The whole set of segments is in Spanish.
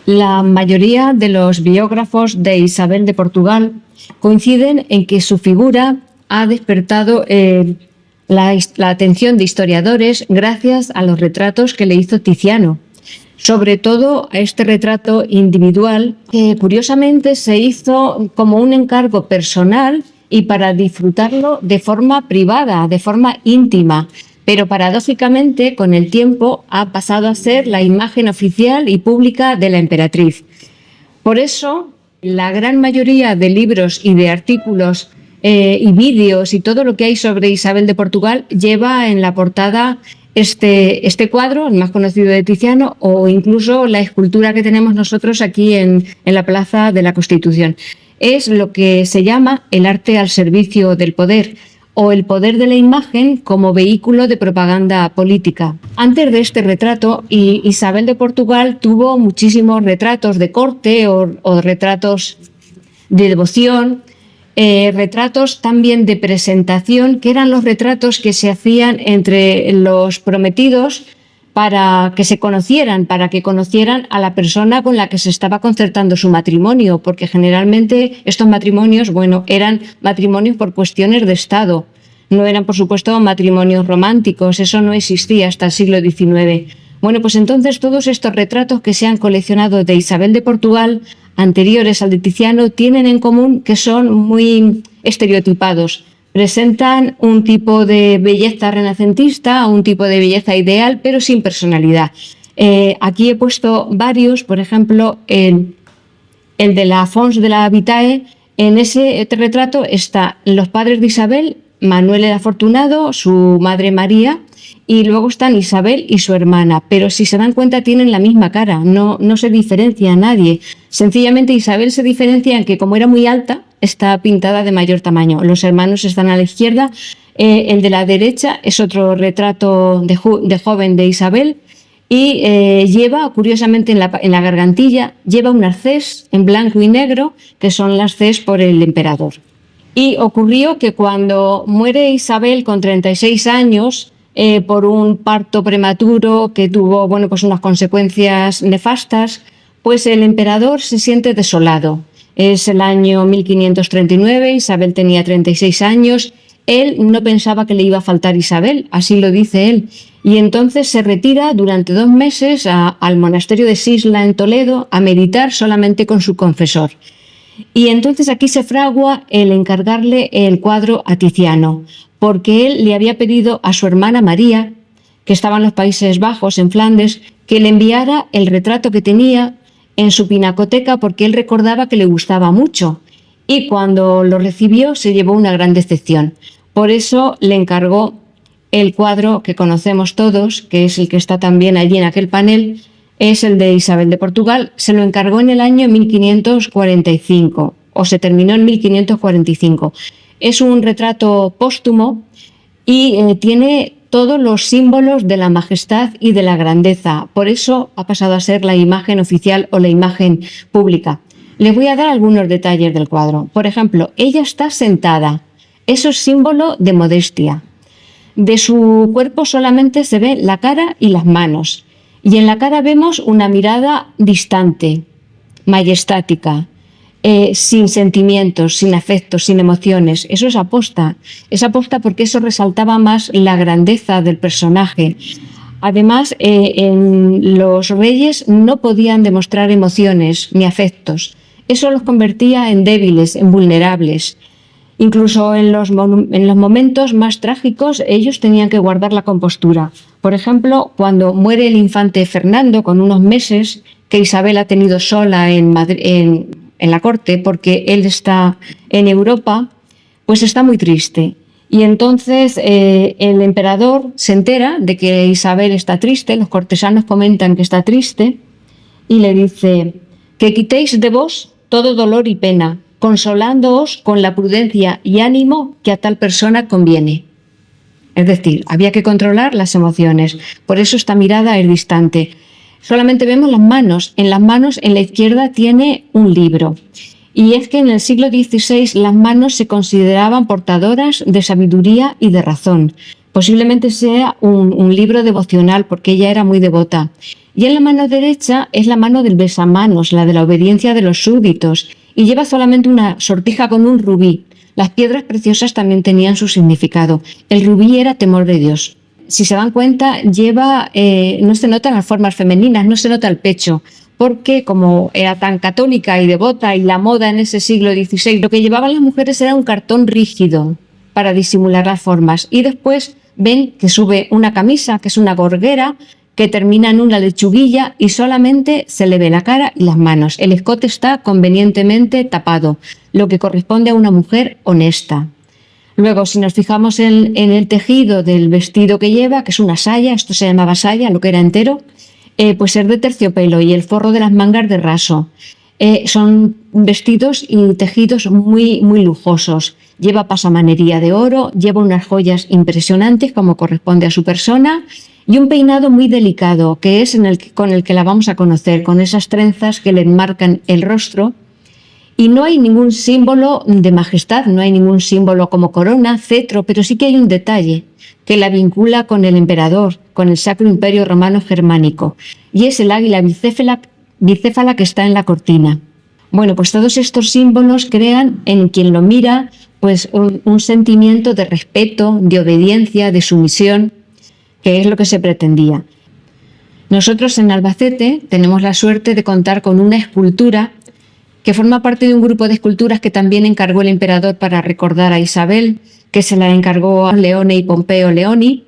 La mayoría de los biógrafos de Isabel de Portugal coinciden en que su figura ha despertado la atención de historiadores gracias a los retratos que le hizo Tiziano. Sobre todo a este retrato individual que curiosamente se hizo como un encargo personal y para disfrutarlo de forma privada, de forma íntima. Pero paradójicamente, con el tiempo, ha pasado a ser la imagen oficial y pública de la emperatriz. Por eso, la gran mayoría de libros y de artículos y vídeos y todo lo que hay sobre Isabel de Portugal lleva en la portada este cuadro, el más conocido de Tiziano, o incluso la escultura que tenemos nosotros aquí en la Plaza de la Constitución. Es lo que se llama el arte al servicio del poder, o el poder de la imagen como vehículo de propaganda política. Antes de este retrato, Isabel de Portugal tuvo muchísimos retratos de corte o retratos de devoción, retratos también de presentación, que eran los retratos que se hacían entre los prometidos para que se conocieran, para que conocieran a la persona con la que se estaba concertando su matrimonio, porque generalmente estos matrimonios, eran matrimonios por cuestiones de Estado, no eran, por supuesto, matrimonios románticos, eso no existía hasta el siglo XIX. Pues entonces todos estos retratos que se han coleccionado de Isabel de Portugal, anteriores al de Tiziano, tienen en común que son muy estereotipados. Presentan un tipo de belleza renacentista, un tipo de belleza ideal, pero sin personalidad. Aquí he puesto varios, por ejemplo, el de la Fons de la Vitae. En ese retrato están los padres de Isabel, Manuel el Afortunado, su madre María, y luego están Isabel y su hermana, pero si se dan cuenta tienen la misma cara, no se diferencia a nadie. Sencillamente Isabel se diferencia en que, como era muy alta, está pintada de mayor tamaño. Los hermanos están a la izquierda, el de la derecha es otro retrato de joven de Isabel y lleva, curiosamente, en la gargantilla, lleva un arcés en blanco y negro, que son las ces por el emperador. Y ocurrió que cuando muere Isabel con 36 años, por un parto prematuro que tuvo unas consecuencias nefastas, pues el emperador se siente desolado. Es el año 1539, Isabel tenía 36 años, él no pensaba que le iba a faltar Isabel, así lo dice él, y entonces se retira durante 2 meses al monasterio de Sisla en Toledo a meditar solamente con su confesor. Y entonces aquí se fragua el encargarle el cuadro a Tiziano, porque él le había pedido a su hermana María, que estaba en los Países Bajos, en Flandes, que le enviara el retrato que tenía en su pinacoteca, porque él recordaba que le gustaba mucho. Y cuando lo recibió se llevó una gran decepción. Por eso le encargó el cuadro que conocemos todos, que es el que está también allí en aquel panel, es el de Isabel de Portugal. Se lo encargó en el año 1545, o se terminó en 1545. Es un retrato póstumo y tiene todos los símbolos de la majestad y de la grandeza. Por eso ha pasado a ser la imagen oficial o la imagen pública. Les voy a dar algunos detalles del cuadro. Por ejemplo, ella está sentada. Eso es símbolo de modestia. De su cuerpo solamente se ve la cara y las manos. Y en la cara vemos una mirada distante, majestática, sin sentimientos, sin afectos, sin emociones. Eso es aposta. Es aposta porque eso resaltaba más la grandeza del personaje. Además, los reyes no podían demostrar emociones ni afectos. Eso los convertía en débiles, en vulnerables. Incluso en los momentos más trágicos ellos tenían que guardar la compostura. Por ejemplo, cuando muere el infante Fernando con unos meses, que Isabel ha tenido sola en la corte porque él está en Europa, pues está muy triste. Y entonces el emperador se entera de que Isabel está triste, los cortesanos comentan que está triste, y le dice: que quitéis de vos todo dolor y pena, consolándoos con la prudencia y ánimo que a tal persona conviene. Es decir, había que controlar las emociones. Por eso esta mirada es distante. Solamente vemos las manos. En las manos, en la izquierda, tiene un libro. Y es que en el siglo XVI las manos se consideraban portadoras de sabiduría y de razón. Posiblemente sea un libro devocional, porque ella era muy devota. Y en la mano derecha es la mano del besamanos, la de la obediencia de los súbditos, y lleva solamente una sortija con un rubí. Las piedras preciosas también tenían su significado. El rubí era temor de Dios. Si se dan cuenta, no se notan las formas femeninas, no se nota el pecho, porque como era tan católica y devota y la moda en ese siglo XVI, lo que llevaban las mujeres era un cartón rígido para disimular las formas. Y después ven que sube una camisa, que es una gorguera, que termina en una lechuguilla y solamente se le ve la cara y las manos. El escote está convenientemente tapado, lo que corresponde a una mujer honesta. Luego, si nos fijamos en el tejido del vestido que lleva, que es una saya, esto se llamaba saya, lo que era entero, pues es de terciopelo y el forro de las mangas de raso. Son vestidos y tejidos muy, muy lujosos. Lleva pasamanería de oro, lleva unas joyas impresionantes como corresponde a su persona y un peinado muy delicado, que es con el que la vamos a conocer, con esas trenzas que le enmarcan el rostro. Y no hay ningún símbolo de majestad, no hay ningún símbolo como corona, cetro, pero sí que hay un detalle que la vincula con el emperador, con el Sacro Imperio Romano Germánico, y es el águila bicéfala que está en la cortina. Bueno, pues todos estos símbolos crean en quien lo mira pues un sentimiento de respeto, de obediencia, de sumisión, que es lo que se pretendía. Nosotros en Albacete tenemos la suerte de contar con una escultura que forma parte de un grupo de esculturas que también encargó el emperador para recordar a Isabel, que se la encargó a Leone y Pompeo Leoni.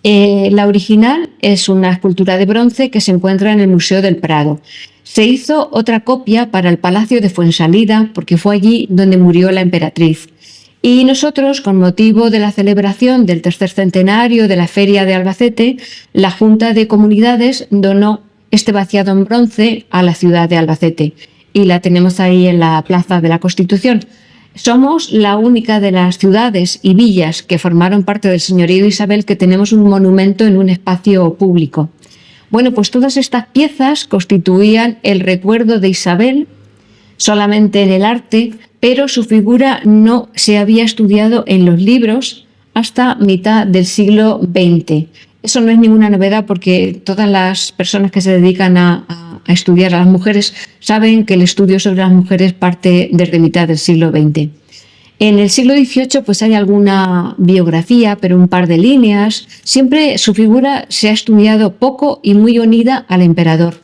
La original es una escultura de bronce que se encuentra en el Museo del Prado. Se hizo otra copia para el Palacio de Fuensalida, porque fue allí donde murió la emperatriz. Y nosotros, con motivo de la celebración del tercer centenario de la Feria de Albacete, la Junta de Comunidades donó este vaciado en bronce a la ciudad de Albacete. Y la tenemos ahí en la Plaza de la Constitución. Somos la única de las ciudades y villas que formaron parte del señorío de Isabel que tenemos un monumento en un espacio público. Bueno, pues todas estas piezas constituían el recuerdo de Isabel solamente en el arte, pero su figura no se había estudiado en los libros hasta mitad del siglo XX. Eso no es ninguna novedad porque todas las personas que se dedican a estudiar a las mujeres saben que el estudio sobre las mujeres parte desde mitad del siglo XX. En el siglo XVIII pues hay alguna biografía, pero un par de líneas. Siempre su figura se ha estudiado poco y muy unida al emperador.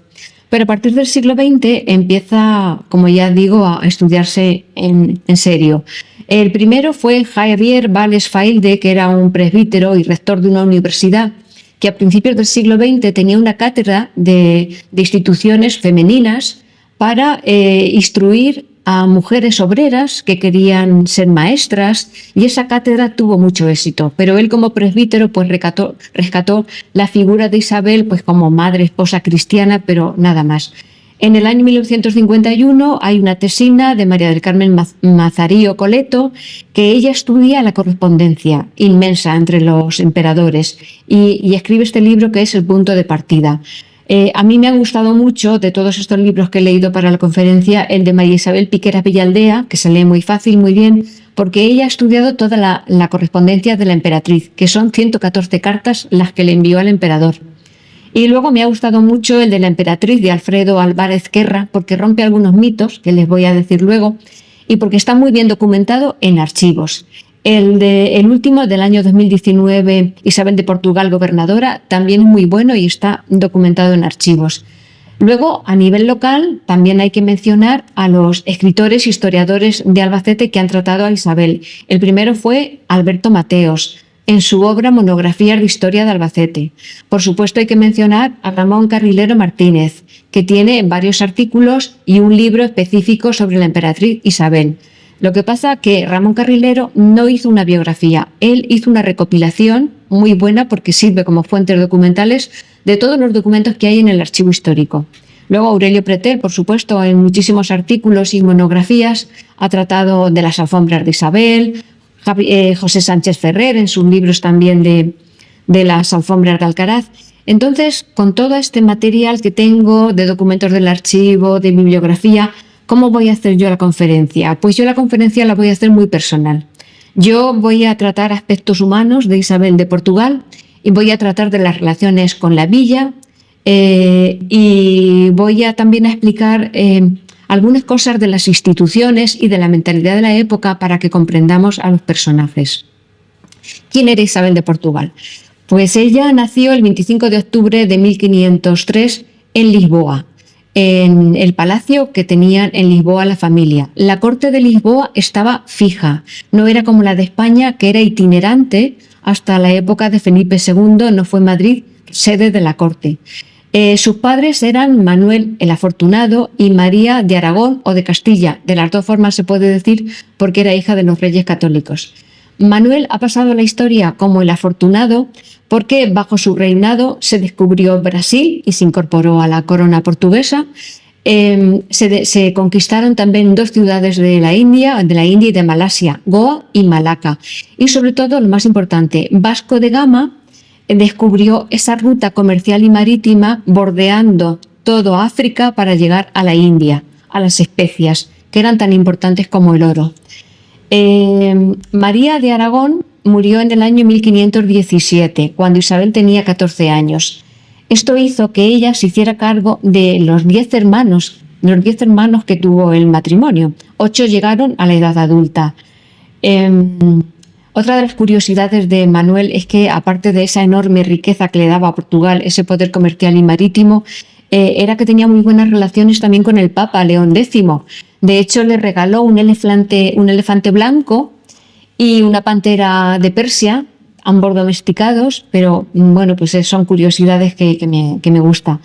Pero a partir del siglo XX empieza, como ya digo, a estudiarse en serio. El primero fue Javier Valles Failde, que era un presbítero y rector de una universidad, que a principios del siglo XX tenía una cátedra de instituciones femeninas para instruir a mujeres obreras que querían ser maestras, y esa cátedra tuvo mucho éxito, pero él como presbítero pues rescató la figura de Isabel pues como madre, esposa cristiana, pero nada más. En el año 1951 hay una tesina de María del Carmen Mazarío Coleto, que ella estudia la correspondencia inmensa entre los emperadores y escribe este libro que es El punto de partida. A mí me han gustado mucho, de todos estos libros que he leído para la conferencia, el de María Isabel Piqueras Villardea, que se lee muy fácil, muy bien, porque ella ha estudiado toda la correspondencia de la emperatriz, que son 114 cartas las que le envió al emperador. Y luego me ha gustado mucho el de la emperatriz de Alfredo Álvarez Guerra, porque rompe algunos mitos, que les voy a decir luego, y porque está muy bien documentado en archivos. El último del año 2019, Isabel de Portugal, gobernadora, también es muy bueno y está documentado en archivos. Luego, a nivel local, también hay que mencionar a los escritores e historiadores de Albacete que han tratado a Isabel. El primero fue Alberto Mateos, en su obra Monografías de Historia de Albacete. Por supuesto, hay que mencionar a Ramón Carrilero Martínez, que tiene varios artículos y un libro específico sobre la emperatriz Isabel. Lo que pasa es que Ramón Carrilero no hizo una biografía, él hizo una recopilación muy buena porque sirve como fuentes documentales de todos los documentos que hay en el archivo histórico. Luego Aurelio Pretel, por supuesto, en muchísimos artículos y monografías ha tratado de las alfombras de Isabel, José Sánchez Ferrer en sus libros también de las alfombras de Alcaraz. Entonces, con todo este material que tengo de documentos del archivo, de bibliografía, ¿cómo voy a hacer yo la conferencia? Pues yo la conferencia la voy a hacer muy personal. Yo voy a tratar aspectos humanos de Isabel de Portugal y voy a tratar de las relaciones con la villa y voy a también a explicar algunas cosas de las instituciones y de la mentalidad de la época para que comprendamos a los personajes. ¿Quién era Isabel de Portugal? Pues ella nació el 25 de octubre de 1503 en Lisboa, en el palacio que tenían en Lisboa la familia. La corte de Lisboa estaba fija, no era como la de España, que era itinerante hasta la época de Felipe II, no fue Madrid sede de la corte. Sus padres eran Manuel el Afortunado y María de Aragón o de Castilla. De las dos formas se puede decir porque era hija de los reyes católicos. Manuel ha pasado a la historia como el Afortunado porque bajo su reinado se descubrió Brasil y se incorporó a la corona portuguesa. Se conquistaron también dos ciudades de la India y de Malasia, Goa y Malaca. Y sobre todo, lo más importante, Vasco de Gama descubrió esa ruta comercial y marítima bordeando todo África para llegar a la India, a las especias, que eran tan importantes como el oro. María de Aragón murió en el año 1517, cuando Isabel tenía 14 años. Esto hizo que ella se hiciera cargo de los 10 hermanos que tuvo el matrimonio. 8 llegaron a la edad adulta. Otra de las curiosidades de Manuel es que, aparte de esa enorme riqueza que le daba a Portugal, ese poder comercial y marítimo, era que tenía muy buenas relaciones también con el Papa León X. De hecho, le regaló un elefante blanco y una pantera de Persia, ambos domesticados, pero bueno, pues son curiosidades que me gusta.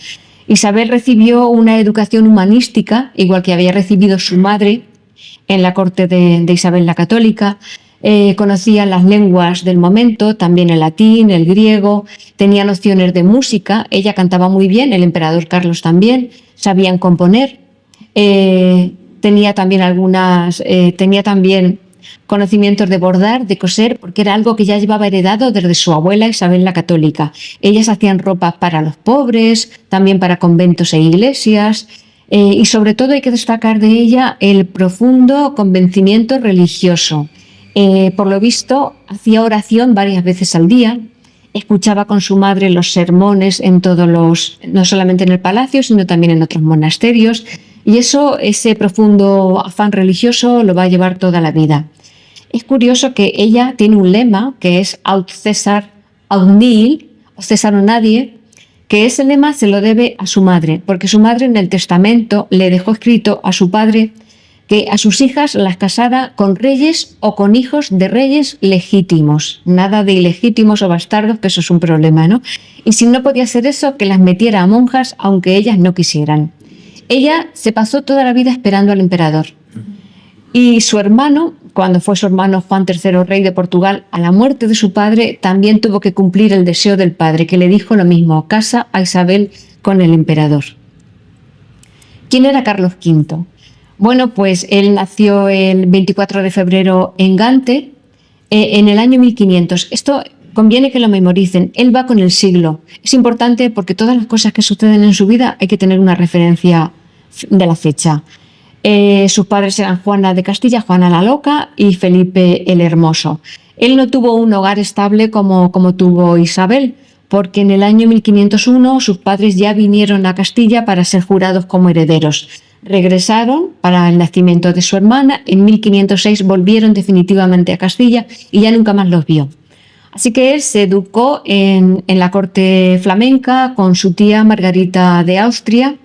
Isabel recibió una educación humanística, igual que había recibido su madre en la corte de Isabel la Católica. Conocía las lenguas del momento, también el latín, el griego, tenía nociones de música, ella cantaba muy bien, el emperador Carlos también, sabían componer, tenía también conocimientos de bordar, de coser, porque era algo que ya llevaba heredado desde su abuela Isabel la Católica. Ellas hacían ropas para los pobres, también para conventos e iglesias, y sobre todo hay que destacar de ella el profundo convencimiento religioso. Por lo visto, hacía oración varias veces al día, escuchaba con su madre los sermones no solamente en el palacio, sino también en otros monasterios, y ese profundo afán religioso lo va a llevar toda la vida. Es curioso que ella tiene un lema que es Aut César, aut nihil, o César o nadie, que ese lema se lo debe a su madre, porque su madre en el testamento le dejó escrito a su padre que a sus hijas las casara con reyes o con hijos de reyes legítimos, nada de ilegítimos o bastardos, que eso es un problema, ¿no? Y si no podía hacer eso, que las metiera a monjas aunque ellas no quisieran. Ella se pasó toda la vida esperando al emperador. Y su hermano, cuando fue su hermano Juan III, rey de Portugal, a la muerte de su padre, también tuvo que cumplir el deseo del padre, que le dijo lo mismo: casa a Isabel con el emperador. ¿Quién era Carlos V? Bueno, pues él nació el 24 de febrero en Gante, en el año 1500. Esto conviene que lo memoricen. Él va con el siglo. Es importante porque todas las cosas que suceden en su vida hay que tener una referencia de la fecha. Sus padres eran Juana de Castilla, Juana la Loca, y Felipe el Hermoso. Él no tuvo un hogar estable como tuvo Isabel, porque en el año 1501 sus padres ya vinieron a Castilla para ser jurados como herederos. Regresaron para el nacimiento de su hermana, en 1506 volvieron definitivamente a Castilla y ya nunca más los vio. Así que él se educó en la corte flamenca con su tía Margarita de Austria.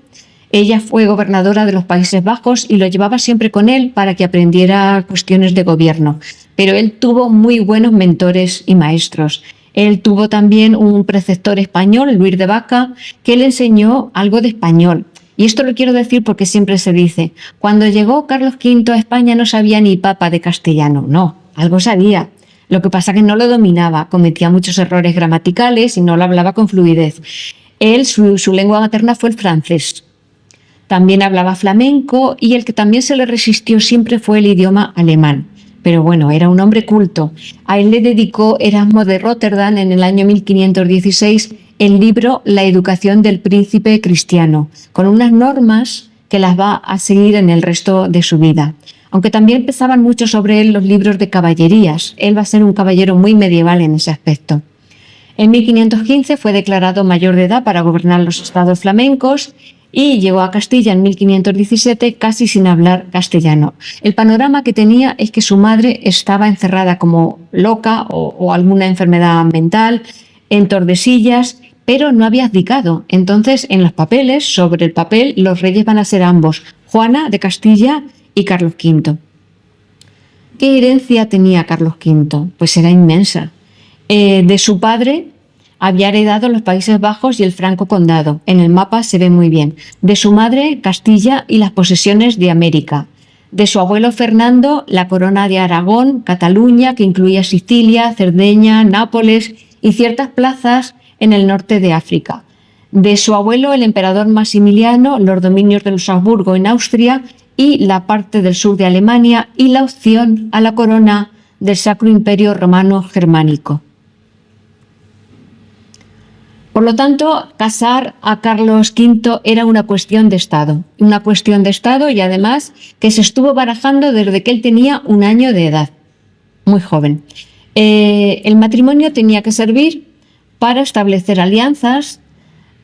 Ella fue gobernadora de los Países Bajos y lo llevaba siempre con él para que aprendiera cuestiones de gobierno. Pero él tuvo muy buenos mentores y maestros. Él tuvo también un preceptor español, Luis de Vaca, que le enseñó algo de español. Y esto lo quiero decir porque siempre se dice, cuando llegó Carlos V a España no sabía ni papa de castellano. No, algo sabía. Lo que pasa es que no lo dominaba, cometía muchos errores gramaticales y no lo hablaba con fluidez. Él, su lengua materna fue el francés. También hablaba flamenco y el que también se le resistió siempre fue el idioma alemán. Pero bueno, era un hombre culto. A él le dedicó Erasmo de Róterdam en el año 1516 el libro La educación del príncipe cristiano, con unas normas que las va a seguir en el resto de su vida. aunque también pesaban mucho sobre él los libros de caballerías. Él va a ser un caballero muy medieval en ese aspecto. En 1515 fue declarado mayor de edad para gobernar los estados flamencos y llegó a Castilla en 1517 casi sin hablar castellano. El panorama que tenía es que su madre estaba encerrada como loca o alguna enfermedad mental en Tordesillas, pero no había abdicado. Entonces, en los papeles, sobre el papel, los reyes van a ser ambos, Juana de Castilla y Carlos V. ¿Qué herencia tenía Carlos V? Pues era inmensa. De su padre había heredado los Países Bajos y el Franco Condado. En el mapa se ve muy bien. De su madre, Castilla y las posesiones de América. De su abuelo Fernando, la corona de Aragón, Cataluña, que incluía Sicilia, Cerdeña, Nápoles y ciertas plazas en el norte de África. De su abuelo, el emperador Maximiliano, los dominios de los Habsburgo en Austria y la parte del sur de Alemania y la opción a la corona del Sacro Imperio Romano Germánico. Por lo tanto, casar a Carlos V era una cuestión de Estado y además que se estuvo barajando desde que él tenía 1 año de edad, muy joven. El matrimonio tenía que servir para establecer alianzas,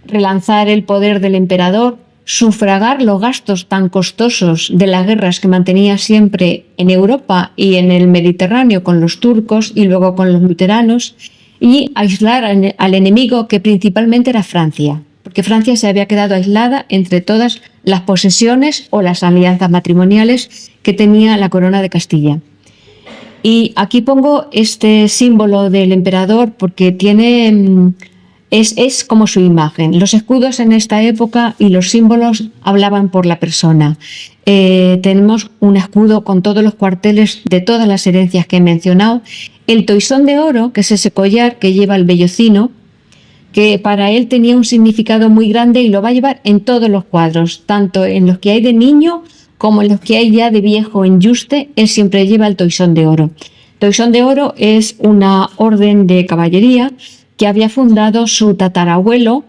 relanzar el poder del emperador, sufragar los gastos tan costosos de las guerras que mantenía siempre en Europa y en el Mediterráneo con los turcos y luego con los luteranos, y aislar al enemigo, que principalmente era Francia, porque Francia se había quedado aislada entre todas las posesiones o las alianzas matrimoniales que tenía la corona de Castilla. Y aquí pongo este símbolo del emperador porque es como su imagen. Los escudos en esta época y los símbolos hablaban por la persona. Tenemos un escudo con todos los cuarteles de todas las herencias que he mencionado. El toisón de oro, que es ese collar que lleva el vellocino, que para él tenía un significado muy grande y lo va a llevar en todos los cuadros, tanto en los que hay de niño como en los que hay ya de viejo en Yuste, él siempre lleva el toisón de oro. Toisón de oro es una orden de caballería que había fundado su tatarabuelo,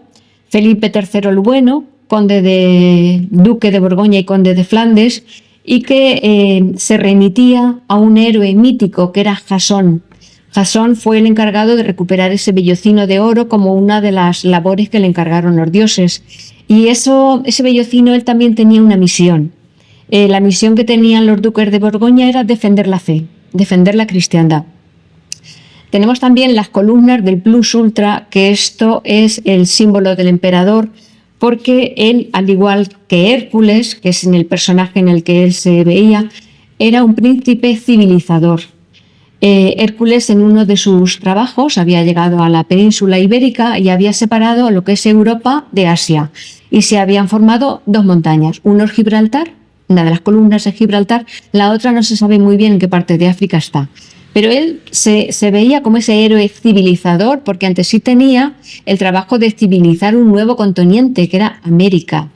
Felipe III el Bueno, duque de Borgoña y conde de Flandes, y que se remitía a un héroe mítico que era Jasón. Jasón fue el encargado de recuperar ese vellocino de oro como una de las labores que le encargaron los dioses. Y ese vellocino, él también tenía una misión. La misión que tenían los duques de Borgoña era defender la fe, defender la cristiandad. Tenemos también las columnas del Plus Ultra, que esto es el símbolo del emperador, porque él, al igual que Hércules, que es en el personaje en el que él se veía, era un príncipe civilizador. Hércules, en uno de sus trabajos, había llegado a la península ibérica y había separado lo que es Europa de Asia, y se habían formado 2 montañas, uno es Gibraltar, una de las columnas es Gibraltar, la otra no se sabe muy bien en qué parte de África está. Pero él se veía como ese héroe civilizador porque ante sí tenía el trabajo de civilizar un nuevo continente que era América.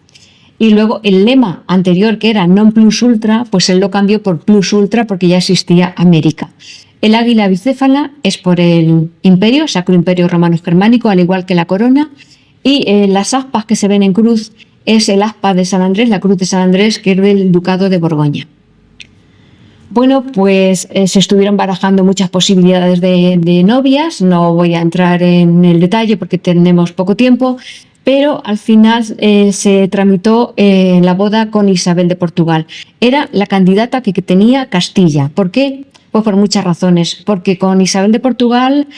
Y luego el lema anterior, que era non plus ultra, pues él lo cambió por plus ultra porque ya existía América. El águila bicéfala es por el imperio, Sacro Imperio Romano Germánico, al igual que la corona, y las aspas que se ven en cruz es el aspa de San Andrés, la cruz de San Andrés, que es del Ducado de Borgoña. Bueno, pues se estuvieron barajando muchas posibilidades de novias, no voy a entrar en el detalle porque tenemos poco tiempo, pero al final se tramitó la boda con Isabel de Portugal. Era la candidata que tenía Castilla. ¿Por qué? Pues por muchas razones, porque con Isabel de Portugal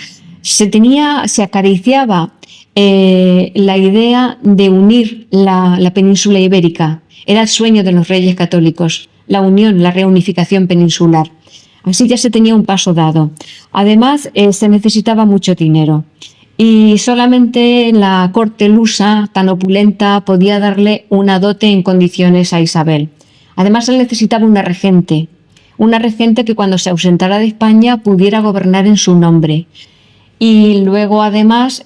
se acariciaba la idea de unir la península ibérica. Era el sueño de los reyes católicos, la unión, la reunificación peninsular. Así ya se tenía un paso dado. Además, se necesitaba mucho dinero y solamente la corte lusa, tan opulenta, podía darle una dote en condiciones a Isabel. Además, él necesitaba una regente que cuando se ausentara de España pudiera gobernar en su nombre. Y luego, además,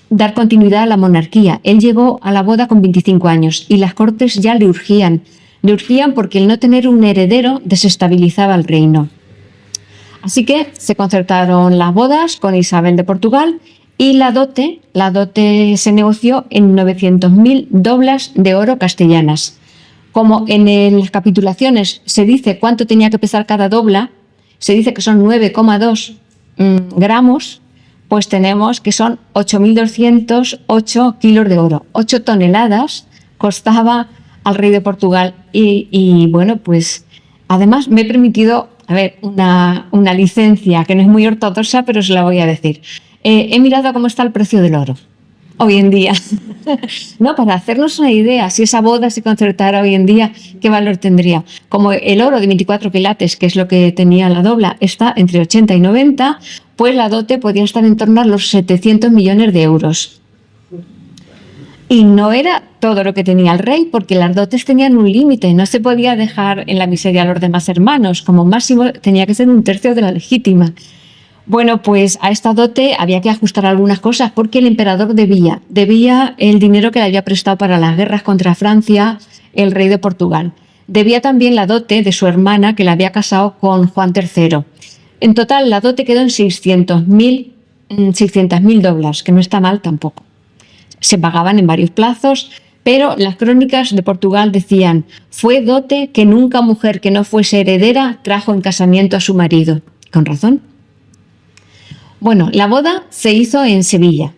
dar continuidad a la monarquía. Él llegó a la boda con 25 años y las cortes ya le urgían. Le urgían porque el no tener un heredero desestabilizaba el reino. Así que se concertaron las bodas con Isabel de Portugal y la dote se negoció en 900.000 doblas de oro castellanas. como las capitulaciones se dice cuánto tenía que pesar cada dobla, se dice que son 9,2 gramos, pues tenemos que son 8.208 kilos de oro. 8 toneladas costaba al rey de Portugal. Y bueno, pues además me he permitido, una licencia que no es muy ortodoxa, pero os la voy a decir. He mirado cómo está el precio del oro hoy en día, ¿no? Para hacernos una idea, si esa boda se concertara hoy en día, ¿qué valor tendría? Como el oro de 24 quilates, que es lo que tenía la dobla, está entre 80 y 90, pues la dote podía estar en torno a los 700 millones de euros. Y no era todo lo que tenía el rey, porque las dotes tenían un límite, no se podía dejar en la miseria a los demás hermanos, como máximo tenía que ser 1/3 de la legítima. Bueno, pues a esta dote había que ajustar algunas cosas porque el emperador debía el dinero que le había prestado para las guerras contra Francia el rey de Portugal. Debía también la dote de su hermana que la había casado con Juan III. En total, la dote quedó en 600.000 doblas, que no está mal tampoco. Se pagaban en varios plazos, pero las crónicas de Portugal decían: fue dote que nunca mujer que no fuese heredera trajo en casamiento a su marido. Con razón. Bueno, la boda se hizo en Sevilla,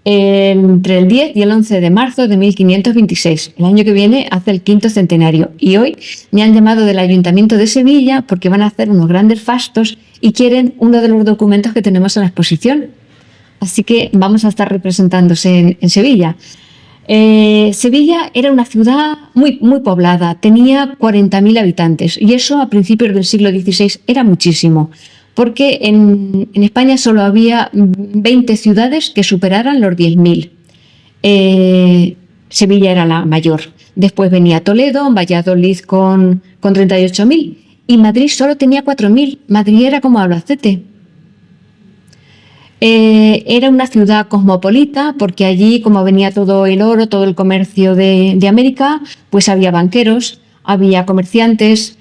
entre el 10 y el 11 de marzo de 1526. El año que viene hace el 5º centenario. Y hoy me han llamado del Ayuntamiento de Sevilla porque van a hacer unos grandes fastos y quieren uno de los documentos que tenemos en la exposición. Así que vamos a estar representándose en Sevilla. Sevilla era una ciudad muy, muy poblada, tenía 40.000 habitantes y eso a principios del siglo XVI era muchísimo, porque en España solo había 20 ciudades que superaran los 10.000. Sevilla era la mayor. Después venía Toledo, Valladolid con 38.000 y Madrid solo tenía 4.000. Madrid era como Albacete. Era una ciudad cosmopolita porque allí, como venía todo el oro, todo el comercio de América, pues había banqueros, había comerciantes,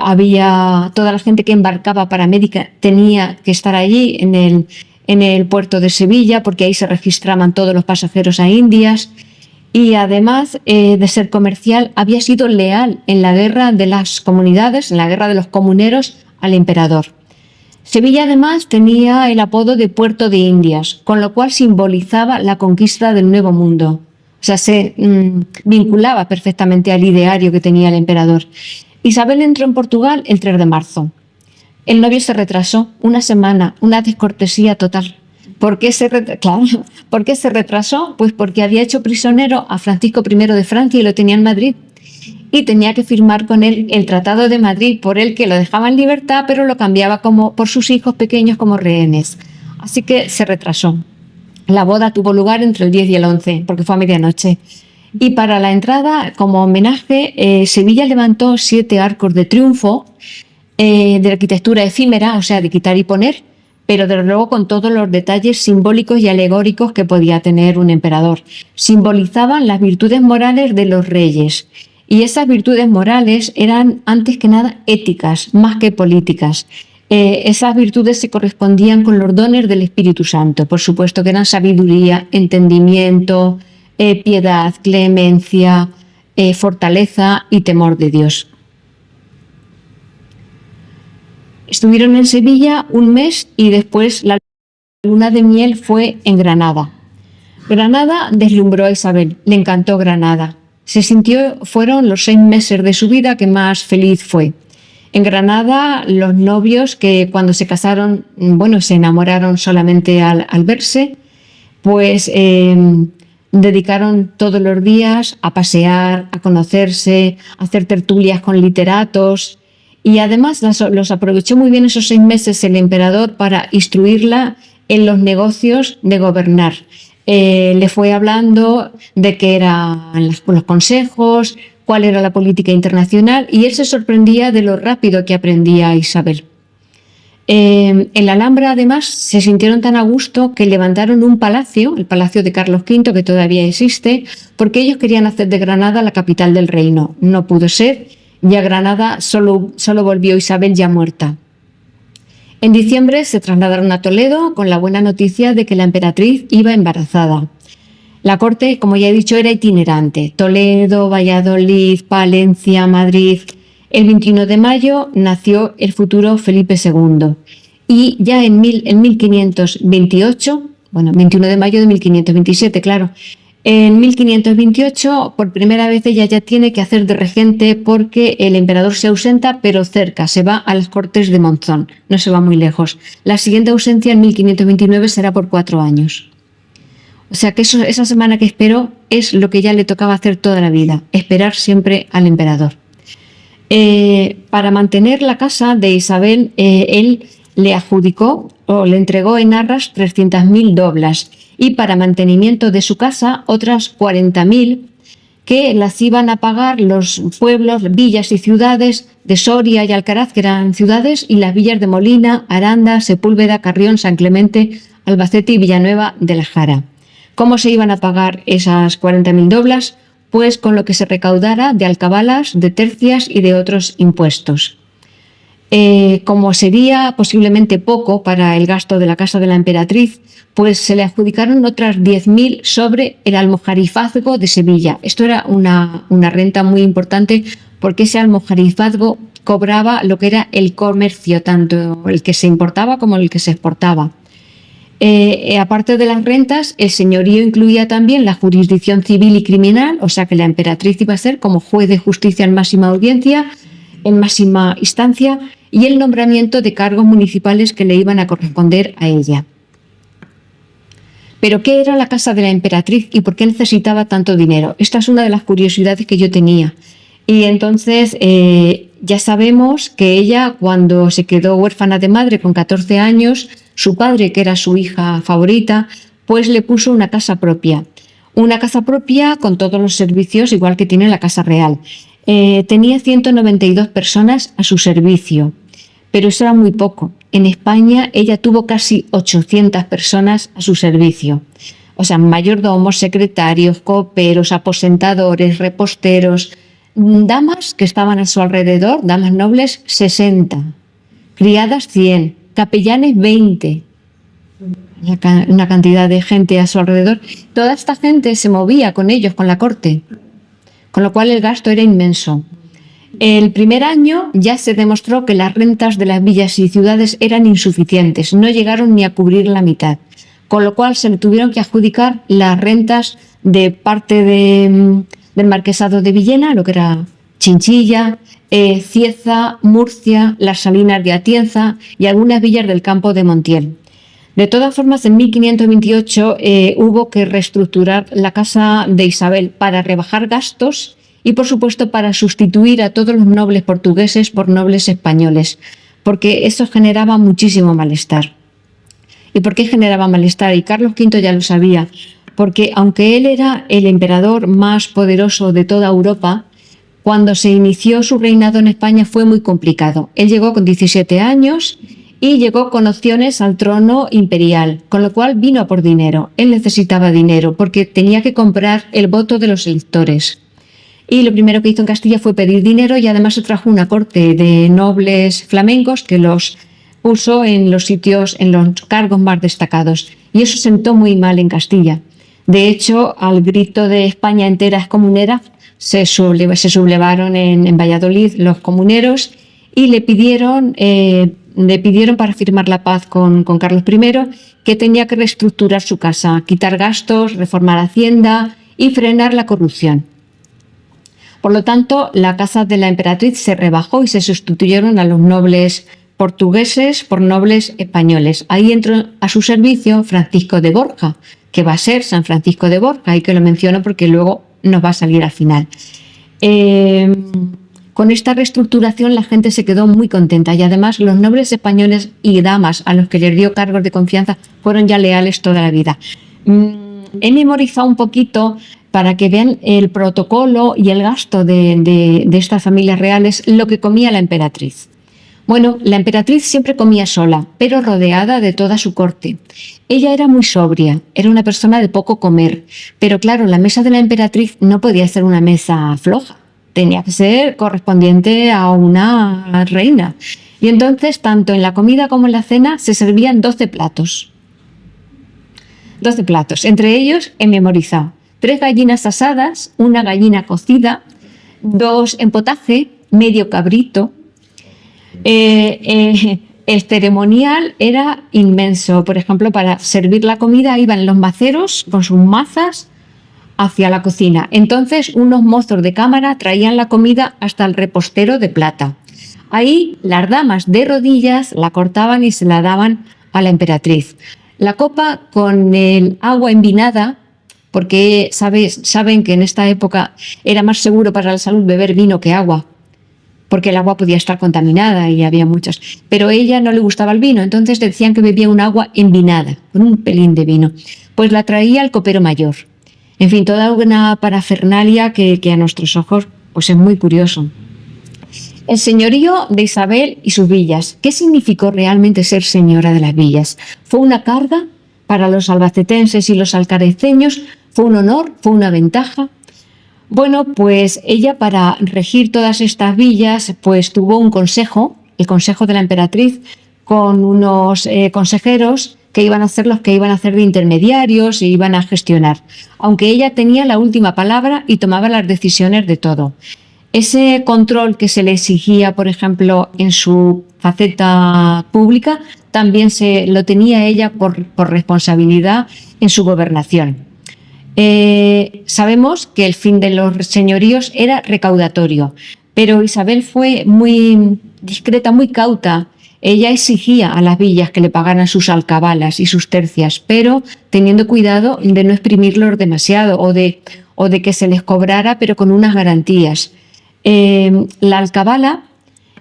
había toda la gente que embarcaba para América tenía que estar allí en el puerto de Sevilla porque ahí se registraban todos los pasajeros a Indias. Y además de ser comercial, había sido leal en la guerra de las comunidades, en la guerra de los comuneros al emperador. Sevilla además tenía el apodo de Puerto de Indias, con lo cual simbolizaba la conquista del Nuevo Mundo. O sea, se vinculaba perfectamente al ideario que tenía el emperador. Isabel entró en Portugal el 3 de marzo. El novio se retrasó una semana, una descortesía total. ¿Por qué se retrasó? Pues porque había hecho prisionero a Francisco I de Francia y lo tenía en Madrid. Y tenía que firmar con él el Tratado de Madrid, por el que lo dejaba en libertad, pero lo cambiaba por sus hijos pequeños como rehenes. Así que se retrasó. La boda tuvo lugar entre el 10 y el 11, porque fue a medianoche. Y para la entrada, como homenaje, Sevilla levantó 7 arcos de triunfo de arquitectura efímera, o sea, de quitar y poner, pero desde luego con todos los detalles simbólicos y alegóricos que podía tener un emperador. Simbolizaban las virtudes morales de los reyes. Y esas virtudes morales eran, antes que nada, éticas, más que políticas. Esas virtudes se correspondían con los dones del Espíritu Santo. Por supuesto que eran sabiduría, entendimiento, piedad, clemencia, fortaleza y temor de Dios. Estuvieron en Sevilla un mes y después la luna de miel fue en Granada. Granada deslumbró a Isabel, le encantó Granada. Fueron los 6 meses de su vida que más feliz fue. En Granada, los novios que cuando se casaron, se enamoraron solamente al verse, pues dedicaron todos los días a pasear, a conocerse, a hacer tertulias con literatos y además los aprovechó muy bien esos 6 meses el emperador para instruirla en los negocios de gobernar. Le fue hablando de qué eran los consejos, cuál era la política internacional y él se sorprendía de lo rápido que aprendía Isabel. En la Alhambra además se sintieron tan a gusto que levantaron un palacio, el Palacio de Carlos V, que todavía existe, porque ellos querían hacer de Granada la capital del reino. No pudo ser y a Granada solo volvió Isabel ya muerta. En diciembre se trasladaron a Toledo con la buena noticia de que la emperatriz iba embarazada. La corte, como ya he dicho, era itinerante. Toledo, Valladolid, Palencia, Madrid. El 21 de mayo nació el futuro Felipe II. Y ya en 1528, bueno, 21 de mayo de 1527, claro, en 1528 por primera vez ella ya tiene que hacer de regente porque el emperador se ausenta, pero cerca, se va a las Cortes de Monzón, no se va muy lejos. La siguiente ausencia en 1529 será por 4 años. O sea que esa semana que esperó es lo que ya le tocaba hacer toda la vida, esperar siempre al emperador. Para mantener la casa de Isabel, él le adjudicó o le entregó en arras 300.000 doblas y para mantenimiento de su casa otras 40.000 que las iban a pagar los pueblos, villas y ciudades de Soria y Alcaraz, que eran ciudades, y las villas de Molina, Aranda, Sepúlveda, Carrión, San Clemente, Albacete y Villanueva de la Jara. ¿Cómo se iban a pagar esas 40.000 doblas? Pues con lo que se recaudara de alcabalas, de tercias y de otros impuestos. Como sería posiblemente poco para el gasto de la casa de la emperatriz, pues se le adjudicaron otras 10.000 sobre el almojarifazgo de Sevilla. Esto era una renta muy importante porque ese almojarifazgo cobraba lo que era el comercio, tanto el que se importaba como el que se exportaba. Aparte de las rentas, el señorío incluía también la jurisdicción civil y criminal, o sea que la emperatriz iba a ser como juez de justicia en máxima audiencia, en máxima instancia, y el nombramiento de cargos municipales que le iban a corresponder a ella. ¿Pero qué era la casa de la emperatriz y por qué necesitaba tanto dinero? Esta es una de las curiosidades que yo tenía. Y entonces ya sabemos que ella, cuando se quedó huérfana de madre con 14 años, su padre, que era su hija favorita, pues le puso una casa propia. Una casa propia con todos los servicios, igual que tiene la Casa Real. Tenía 192 personas a su servicio, pero eso era muy poco. En España ella tuvo casi 800 personas a su servicio. O sea, mayordomos, secretarios, coperos, aposentadores, reposteros, damas que estaban a su alrededor, damas nobles, 60, criadas 100, capellanes 20, una cantidad de gente a su alrededor. Toda esta gente se movía con ellos, con la corte, con lo cual el gasto era inmenso. El primer año ya se demostró que las rentas de las villas y ciudades eran insuficientes, no llegaron ni a cubrir la mitad, con lo cual se le tuvieron que adjudicar las rentas de parte del marquesado de Villena, lo que era Chinchilla, Cieza, Murcia, las Salinas de Atienza y algunas villas del campo de Montiel. De todas formas, en 1528 hubo que reestructurar la casa de Isabel para rebajar gastos y, por supuesto, para sustituir a todos los nobles portugueses por nobles españoles, porque eso generaba muchísimo malestar. ¿Y por qué generaba malestar? Y Carlos V ya lo sabía, porque aunque él era el emperador más poderoso de toda Europa, cuando se inició su reinado en España fue muy complicado. Él llegó con 17 años y llegó con opciones al trono imperial, con lo cual vino a por dinero. Él necesitaba dinero porque tenía que comprar el voto de los electores. Y lo primero que hizo en Castilla fue pedir dinero y además se trajo una corte de nobles flamencos que los puso en los sitios, en los cargos más destacados. Y eso sentó muy mal en Castilla. De hecho, al grito de España entera es comunera, se sublevaron en Valladolid los comuneros y le pidieron para firmar la paz con Carlos I que tenía que reestructurar su casa, quitar gastos, reformar Hacienda y frenar la corrupción. Por lo tanto, la casa de la emperatriz se rebajó y se sustituyeron a los nobles portugueses por nobles españoles. Ahí entró a su servicio Francisco de Borja, que va a ser San Francisco de Borja, y que lo menciono porque luego nos va a salir al final. Con esta reestructuración la gente se quedó muy contenta y además los nobles españoles y damas a los que les dio cargos de confianza fueron ya leales toda la vida. He memorizado un poquito para que vean el protocolo y el gasto de estas familias reales, lo que comía la emperatriz. Bueno, la emperatriz siempre comía sola, pero rodeada de toda su corte. Ella era muy sobria, era una persona de poco comer, pero claro, la mesa de la emperatriz no podía ser una mesa floja, tenía que ser correspondiente a una reina. Y entonces, tanto en la comida como en la cena, se servían 12 platos. 12 platos. Entre ellos he memorizado 3 gallinas asadas, una gallina cocida, 2 en potaje, medio cabrito. El ceremonial era inmenso. Por ejemplo, para servir la comida iban los maceros con sus mazas hacia la cocina. Entonces, unos mozos de cámara traían la comida hasta el repostero de plata. Ahí, las damas de rodillas la cortaban y se la daban a la emperatriz. La copa con el agua envinada, porque saben que en esta época era más seguro para la salud beber vino que agua, porque el agua podía estar contaminada y había muchas. Pero a ella no le gustaba el vino, entonces decían que bebía un agua envinada, con un pelín de vino. Pues la traía el copero mayor. En fin, toda una parafernalia que a nuestros ojos pues es muy curioso. El señorío de Isabel y sus villas. ¿Qué significó realmente ser señora de las villas? ¿Fue una carga para los albacetenses y los alcareceños? ¿Fue un honor? ¿Fue una ventaja? Bueno, pues ella, para regir todas estas villas, pues tuvo un consejo, el consejo de la emperatriz, con unos consejeros que iban a ser los que iban a hacer de intermediarios y iban a gestionar, aunque ella tenía la última palabra y tomaba las decisiones de todo. Ese control que se le exigía, por ejemplo, en su faceta pública, también lo tenía ella por responsabilidad en su gobernación. Sabemos que el fin de los señoríos era recaudatorio, pero Isabel fue muy discreta, muy cauta. Ella exigía a las villas que le pagaran sus alcabalas y sus tercias, pero teniendo cuidado de no exprimirlos demasiado o de que se les cobrara, pero con unas garantías. La alcabala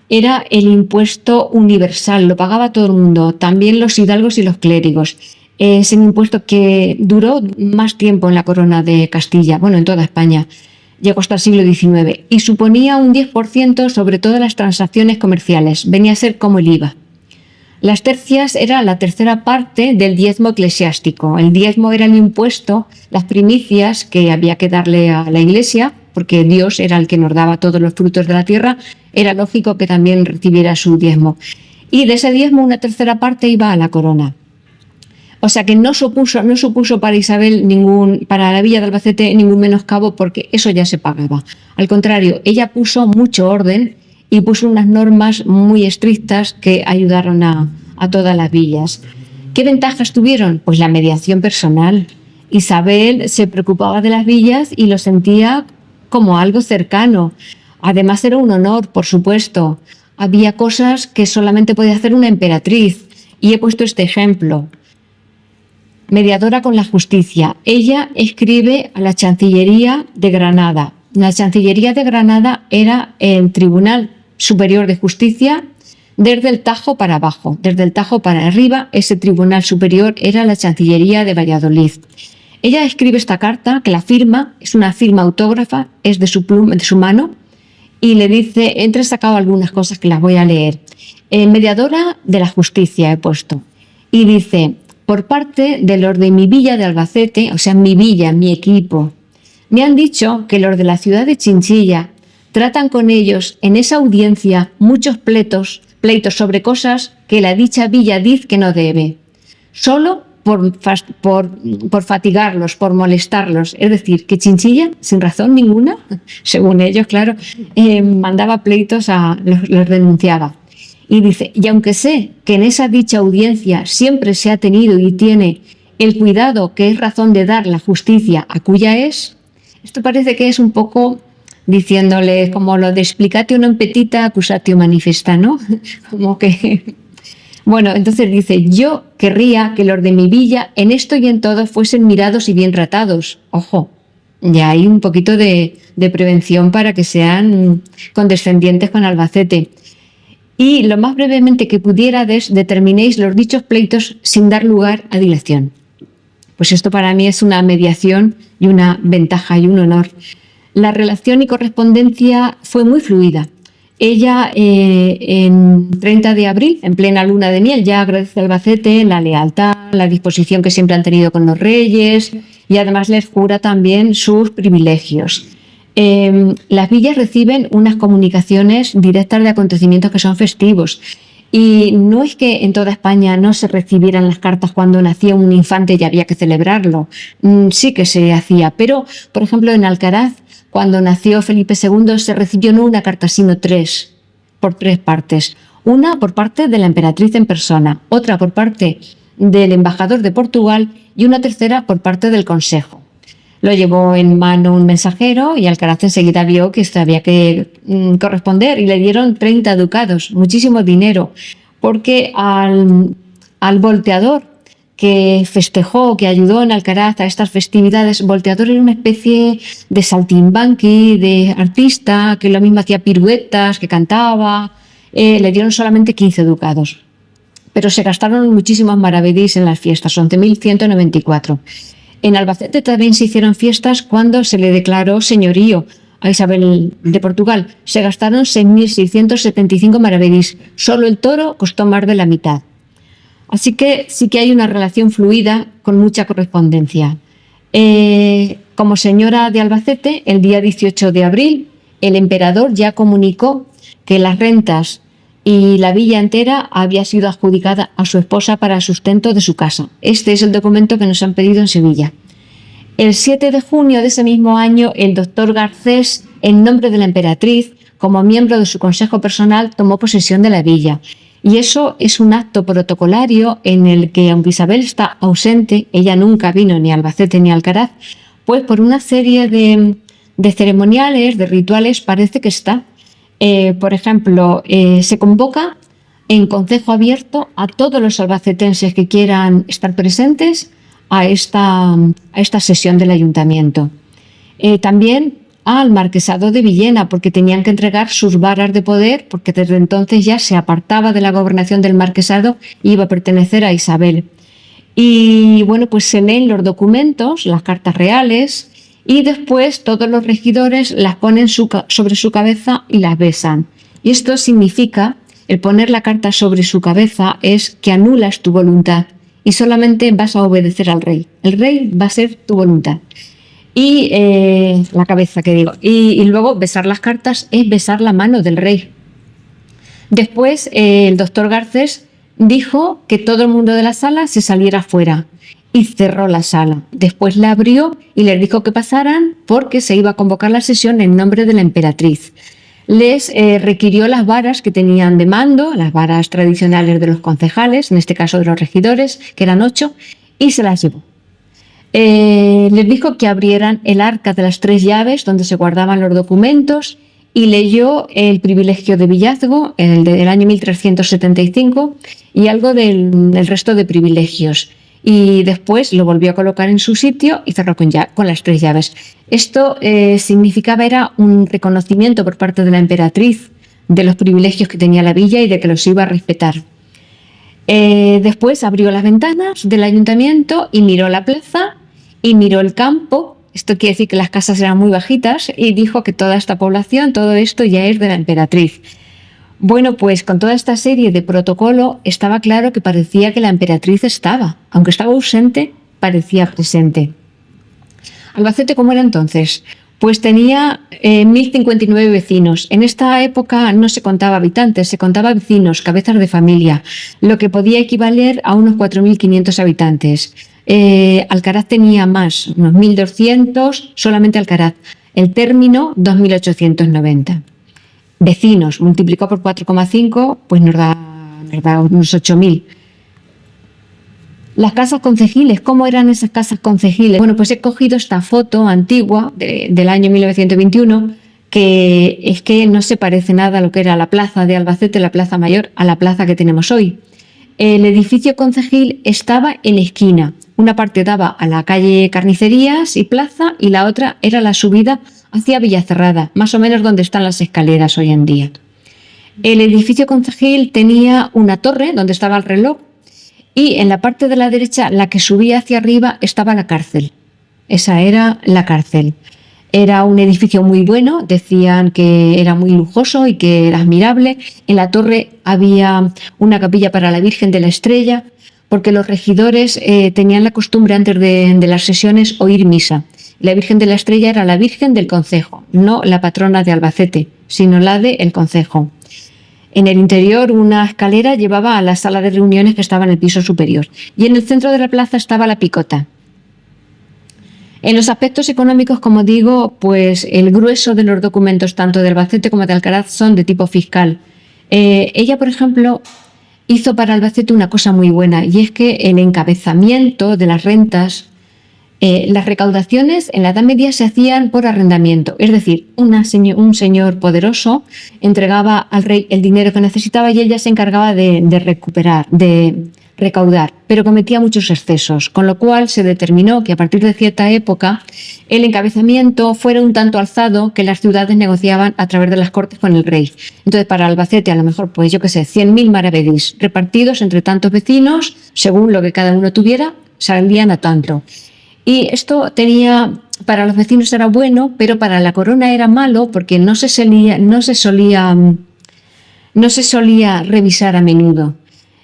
era el impuesto universal, lo pagaba todo el mundo, también los hidalgos y los clérigos. Es un impuesto que duró más tiempo en la corona de Castilla, bueno, en toda España, llegó hasta el siglo XIX y suponía un 10% sobre todas las transacciones comerciales, venía a ser como el IVA. Las tercias era la tercera parte del diezmo eclesiástico. El diezmo era el impuesto, las primicias que había que darle a la Iglesia, porque Dios era el que nos daba todos los frutos de la tierra, era lógico que también recibiera su diezmo. Y de ese diezmo una tercera parte iba a la corona. O sea que no supuso para Isabel para la villa de Albacete ningún menoscabo, porque eso ya se pagaba. Al contrario, ella puso mucho orden y puso unas normas muy estrictas que ayudaron a todas las villas. ¿Qué ventajas tuvieron? Pues la mediación personal. Isabel se preocupaba de las villas y lo sentía como algo cercano. Además era un honor, por supuesto. Había cosas que solamente podía hacer una emperatriz. Y he puesto este ejemplo. Mediadora con la justicia. Ella escribe a la Chancillería de Granada. La Chancillería de Granada era el Tribunal Superior de Justicia desde el Tajo para abajo. Desde el Tajo para arriba, ese Tribunal Superior era la Chancillería de Valladolid. Ella escribe esta carta, que la firma, es una firma autógrafa, es de su mano, y le dice, he entresacado algunas cosas que las voy a leer. Mediadora de la justicia he puesto. Y dice, por parte de los de mi villa de Albacete, o sea, mi villa, mi equipo, me han dicho que los de la ciudad de Chinchilla tratan con ellos en esa audiencia muchos pleitos sobre cosas que la dicha villa dice que no debe. Solo por fatigarlos, por molestarlos. Es decir, que Chinchilla, sin razón ninguna, según ellos, claro, mandaba pleitos, los denunciaba. Y dice, y aunque sé que en esa dicha audiencia siempre se ha tenido y tiene el cuidado que es razón de dar la justicia a cuya es, esto parece que es un poco diciéndole como lo de explicatio non petita, accusatio manifesta, ¿no? Como que... Bueno, entonces dice, yo querría que los de mi villa en esto y en todo fuesen mirados y bien tratados. Ojo, ya hay un poquito de prevención para que sean condescendientes con Albacete. Y lo más brevemente que pudierais, determinéis los dichos pleitos sin dar lugar a dilación. Pues esto para mí es una mediación y una ventaja y un honor. La relación y correspondencia fue muy fluida. Ella, en 30 de abril, en plena luna de miel, ya agradece a Albacete la lealtad, la disposición que siempre han tenido con los reyes y además les jura también sus privilegios. Las villas reciben unas comunicaciones directas de acontecimientos que son festivos. Y no es que en toda España no se recibieran las cartas cuando nacía un infante y había que celebrarlo. Sí que se hacía, pero, por ejemplo, en Alcaraz, cuando nació Felipe II, se recibió no una carta, sino tres, por tres partes. Una por parte de la emperatriz en persona, otra por parte del embajador de Portugal y una tercera por parte del Consejo. Lo llevó en mano un mensajero y Alcaraz enseguida vio que esto había que corresponder y le dieron 30 ducados, muchísimo dinero, porque al volteador que festejó, que ayudó en Alcaraz a estas festividades, volteador era una especie de saltimbanqui, de artista, que lo mismo hacía piruetas, que cantaba, le dieron solamente 15 ducados. Pero se gastaron muchísimos maravedís en las fiestas, 11.194. En Albacete también se hicieron fiestas cuando se le declaró señorío a Isabel de Portugal. Se gastaron 6.675 maravedís. Solo el toro costó más de la mitad. Así que sí que hay una relación fluida con mucha correspondencia. Como señora de Albacete, el día 18 de abril, el emperador ya comunicó que las rentas y la villa entera había sido adjudicada a su esposa para el sustento de su casa. Este es el documento que nos han pedido en Sevilla. El 7 de junio de ese mismo año, el doctor Garcés, en nombre de la emperatriz, como miembro de su consejo personal, tomó posesión de la villa. Y eso es un acto protocolario en el que, aunque Isabel está ausente, ella nunca vino ni a Albacete ni a Alcaraz, pues por una serie de ceremoniales, de rituales, parece que está. Por ejemplo, se convoca en concejo abierto a todos los albacetenses que quieran estar presentes a esta sesión del ayuntamiento. También al marquesado de Villena, porque tenían que entregar sus varas de poder, porque desde entonces ya se apartaba de la gobernación del marquesado y iba a pertenecer a Isabel. Y bueno, pues se leen los documentos, las cartas reales, y después todos los regidores las ponen sobre su cabeza y las besan. Y esto significa, el poner la carta sobre su cabeza es que anulas tu voluntad y solamente vas a obedecer al rey. El rey va a ser tu voluntad. Y la cabeza, que digo. Y luego besar las cartas es besar la mano del rey. Después el doctor Garcés dijo que todo el mundo de la sala se saliera fuera y cerró la sala. Después la abrió y les dijo que pasaran porque se iba a convocar la sesión en nombre de la emperatriz. Les requirió las varas que tenían de mando, las varas tradicionales de los concejales, en este caso de los regidores, que eran 8, y se las llevó. Les dijo que abrieran el arca de las 3 llaves donde se guardaban los documentos y leyó el privilegio de villazgo, el del año 1375, y algo del resto de privilegios. Y después lo volvió a colocar en su sitio y cerró con las 3 llaves. Esto significaba, era un reconocimiento por parte de la emperatriz de los privilegios que tenía la villa y de que los iba a respetar. Después abrió las ventanas del ayuntamiento y miró la plaza y miró el campo. Esto quiere decir que las casas eran muy bajitas y dijo que toda esta población, todo esto ya es de la emperatriz. Bueno, pues con toda esta serie de protocolo estaba claro que parecía que la emperatriz estaba, aunque estaba ausente, parecía presente. Albacete, ¿cómo era entonces? Pues tenía 1.059 vecinos. En esta época no se contaba habitantes, se contaba vecinos, cabezas de familia, lo que podía equivaler a unos 4.500 habitantes. Alcaraz tenía más, unos 1.200, solamente Alcaraz. El término, 2.890. Vecinos, multiplicado por 4,5, pues nos da unos 8.000. Las casas concejiles, ¿cómo eran esas casas concejiles? Bueno, pues he cogido esta foto antigua del año 1921, que es que no se parece nada a lo que era la plaza de Albacete, la plaza mayor, a la plaza que tenemos hoy. El edificio concejil estaba en esquina. Una parte daba a la calle Carnicerías y Plaza y la otra era la subida hacia Villacerrada, más o menos donde están las escaleras hoy en día. El edificio concejil tenía una torre donde estaba el reloj y en la parte de la derecha, la que subía hacia arriba, estaba la cárcel. Esa era la cárcel. Era un edificio muy bueno, decían que era muy lujoso y que era admirable. En la torre había una capilla para la Virgen de la Estrella, porque los regidores tenían la costumbre antes de las sesiones oír misa. La Virgen de la Estrella era la Virgen del concejo, no la patrona de Albacete, sino la del concejo. En el interior, una escalera llevaba a la sala de reuniones que estaba en el piso superior. Y en el centro de la plaza estaba la picota. En los aspectos económicos, como digo, pues el grueso de los documentos, tanto de Albacete como de Alcaraz, son de tipo fiscal. Ella, por ejemplo, hizo para Albacete una cosa muy buena, y es que el encabezamiento de las rentas, las recaudaciones en la Edad Media se hacían por arrendamiento, es decir, un señor poderoso entregaba al rey el dinero que necesitaba y ella se encargaba de recaudar, pero cometía muchos excesos, con lo cual se determinó que a partir de cierta época el encabezamiento fuera un tanto alzado, que las ciudades negociaban a través de las cortes con el rey. Entonces, para Albacete, a lo mejor, pues yo qué sé, 100.000 maravedís repartidos entre tantos vecinos, según lo que cada uno tuviera, salían a tanto. Y esto para los vecinos era bueno, pero para la corona era malo, porque no se solía revisar a menudo.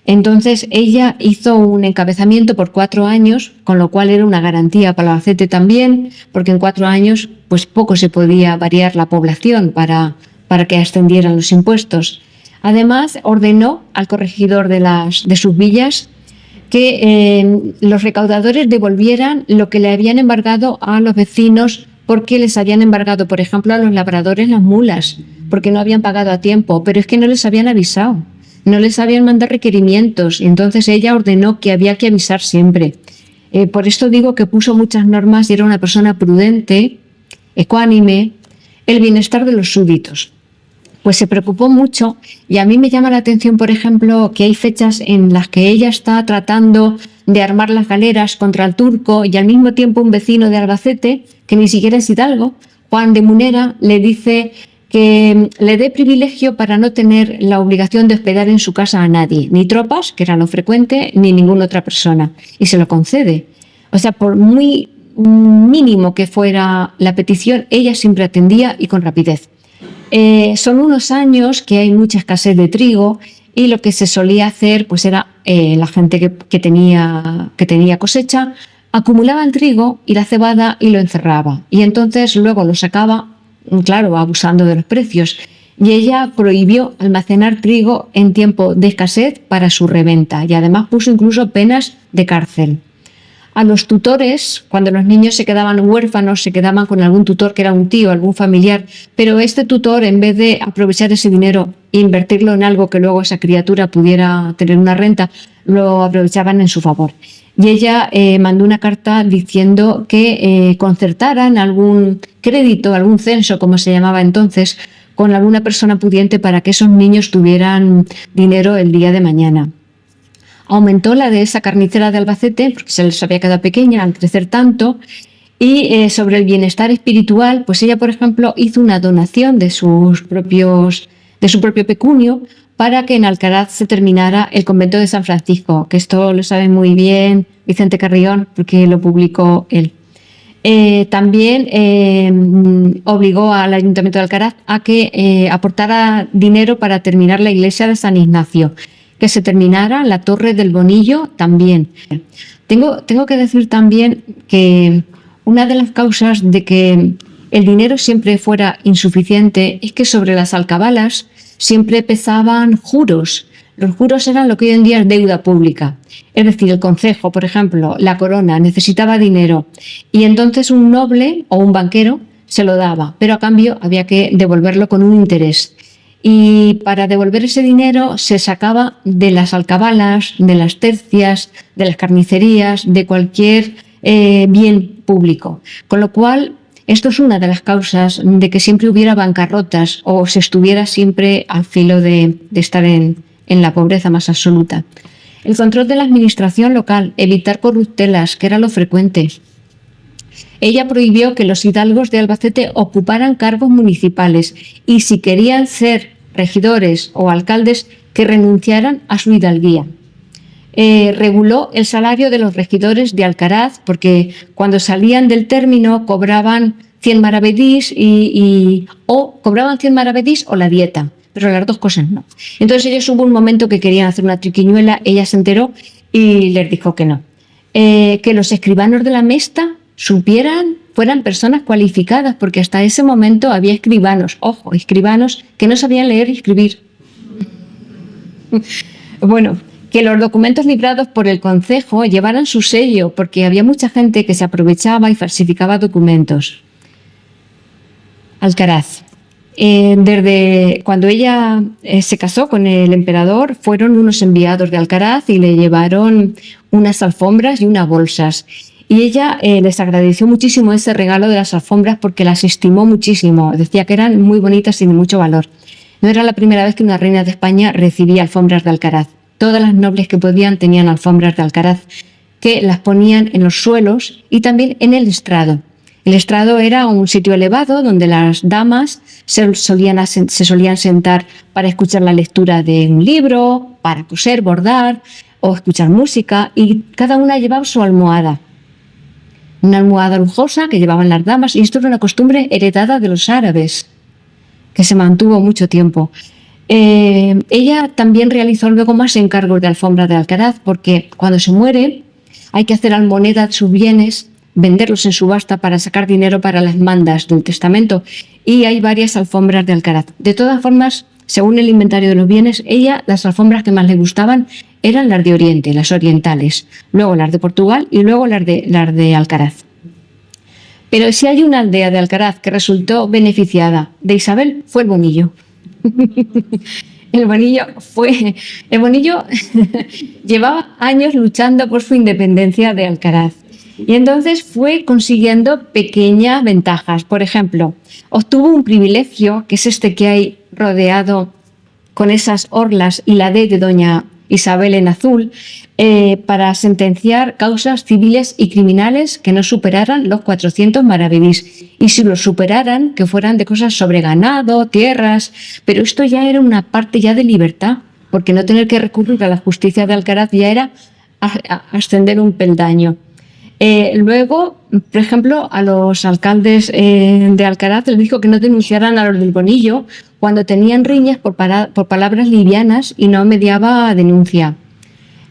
Entonces ella hizo un encabezamiento por 4 años, con lo cual era una garantía para Albacete también, porque en 4 años pues poco se podía variar la población para que ascendieran los impuestos. Además, ordenó al corregidor de sus villas que los recaudadores devolvieran lo que le habían embargado a los vecinos, porque les habían embargado, por ejemplo, a los labradores las mulas, porque no habían pagado a tiempo, pero es que no les habían avisado, no les habían mandado requerimientos, y entonces ella ordenó que había que avisar siempre. Por esto digo que puso muchas normas y era una persona prudente, ecuánime, el bienestar de los súbditos. Pues se preocupó mucho, y a mí me llama la atención, por ejemplo, que hay fechas en las que ella está tratando de armar las galeras contra el turco, y al mismo tiempo un vecino de Albacete, que ni siquiera es hidalgo, Juan de Munera, le dice que le dé privilegio para no tener la obligación de hospedar en su casa a nadie, ni tropas, que era lo frecuente, ni ninguna otra persona, y se lo concede. O sea, por muy mínimo que fuera la petición, ella siempre atendía y con rapidez. Son unos años que hay mucha escasez de trigo, y lo que se solía hacer pues era la gente que tenía cosecha acumulaba el trigo y la cebada y lo encerraba, y entonces luego lo sacaba, claro, abusando de los precios, y ella prohibió almacenar trigo en tiempo de escasez para su reventa, y además puso incluso penas de cárcel. A los tutores, cuando los niños se quedaban huérfanos, se quedaban con algún tutor que era un tío, algún familiar, pero este tutor, en vez de aprovechar ese dinero e invertirlo en algo que luego esa criatura pudiera tener una renta, lo aprovechaban en su favor. Y ella mandó una carta diciendo que concertaran algún crédito, algún censo, como se llamaba entonces, con alguna persona pudiente para que esos niños tuvieran dinero el día de mañana. Aumentó la de esa carnicera de Albacete, porque se les había quedado pequeña al crecer tanto, y sobre el bienestar espiritual, pues ella, por ejemplo, hizo una donación de su propio pecunio para que en Alcaraz se terminara el convento de San Francisco, que esto lo sabe muy bien Vicente Carrión, porque lo publicó él. También obligó al Ayuntamiento de Alcaraz a que aportara dinero para terminar la iglesia de San Ignacio, que se terminara la Torre del Bonillo también. Tengo que decir también que una de las causas de que el dinero siempre fuera insuficiente es que sobre las alcabalas siempre pesaban juros. Los juros eran lo que hoy en día es deuda pública. Es decir, el concejo, por ejemplo, la corona, necesitaba dinero, y entonces un noble o un banquero se lo daba, pero a cambio había que devolverlo con un interés. Y para devolver ese dinero se sacaba de las alcabalas, de las tercias, de las carnicerías, de cualquier bien público. Con lo cual, esto es una de las causas de que siempre hubiera bancarrotas o se estuviera siempre al filo de estar en la pobreza más absoluta. El control de la administración local, evitar corruptelas, que era lo frecuente. Ella prohibió que los hidalgos de Albacete ocuparan cargos municipales, y si querían ser regidores o alcaldes, que renunciaran a su hidalguía. Reguló el salario de los regidores de Alcaraz, porque cuando salían del término cobraban 100 maravedís o cobraban 100 maravedís o la dieta, pero las dos cosas no. Entonces ellos, hubo un momento que querían hacer una triquiñuela, ella se enteró y les dijo que no. Que los escribanos de la Mesta fueran personas cualificadas, porque hasta ese momento había escribanos, ojo, escribanos que no sabían leer y escribir. Bueno, que los documentos librados por el concejo llevaran su sello, porque había mucha gente que se aprovechaba y falsificaba documentos. Alcaraz. Desde cuando ella se casó con el emperador, fueron unos enviados de Alcaraz y le llevaron unas alfombras y unas bolsas. Y ella les agradeció muchísimo ese regalo de las alfombras porque las estimó muchísimo. Decía que eran muy bonitas y de mucho valor. No era la primera vez que una reina de España recibía alfombras de Alcaraz. Todas las nobles que podían tenían alfombras de Alcaraz, que las ponían en los suelos y también en el estrado. El estrado era un sitio elevado donde las damas se solían sentar para escuchar la lectura de un libro, para coser, bordar o escuchar música, y cada una llevaba su almohada. Una almohada lujosa que llevaban las damas, y esto era una costumbre heredada de los árabes, que se mantuvo mucho tiempo. Ella también realizó luego más encargos de alfombras de Alcaraz, porque cuando se muere hay que hacer almoneda de sus bienes, venderlos en subasta para sacar dinero para las mandas del testamento, y hay varias alfombras de Alcaraz. De todas formas, según el inventario de los bienes, las alfombras que más le gustaban eran las de Oriente, las orientales, luego las de Portugal y luego las de Alcaraz. Pero si hay una aldea de Alcaraz que resultó beneficiada de Isabel, fue el Bonillo. El Bonillo llevaba años luchando por su independencia de Alcaraz. Y entonces fue consiguiendo pequeñas ventajas. Por ejemplo, obtuvo un privilegio, que es este que hay rodeado con esas orlas y la D de doña Isabel en azul, para sentenciar causas civiles y criminales que no superaran los 400 maravedís. Y si los superaran, que fueran de cosas sobre ganado, tierras. Pero esto ya era una parte ya de libertad, porque no tener que recurrir a la justicia de Alcaraz ya era ascender un peldaño. Luego, por ejemplo, a los alcaldes de Alcaraz les dijo que no denunciaran a los del Bonillo cuando tenían riñas por palabras livianas y no mediaba denuncia.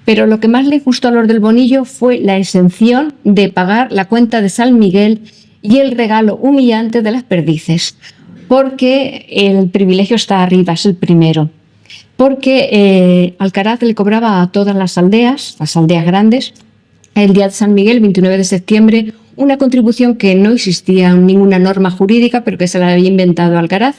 Pero lo que más les gustó a los del Bonillo fue la exención de pagar la cuenta de San Miguel y el regalo humillante de las perdices, porque el privilegio está arriba, es el primero. Porque Alcaraz le cobraba a todas las aldeas grandes, el día de San Miguel, 29 de septiembre, una contribución que no existía en ninguna norma jurídica, pero que se la había inventado Alcaraz,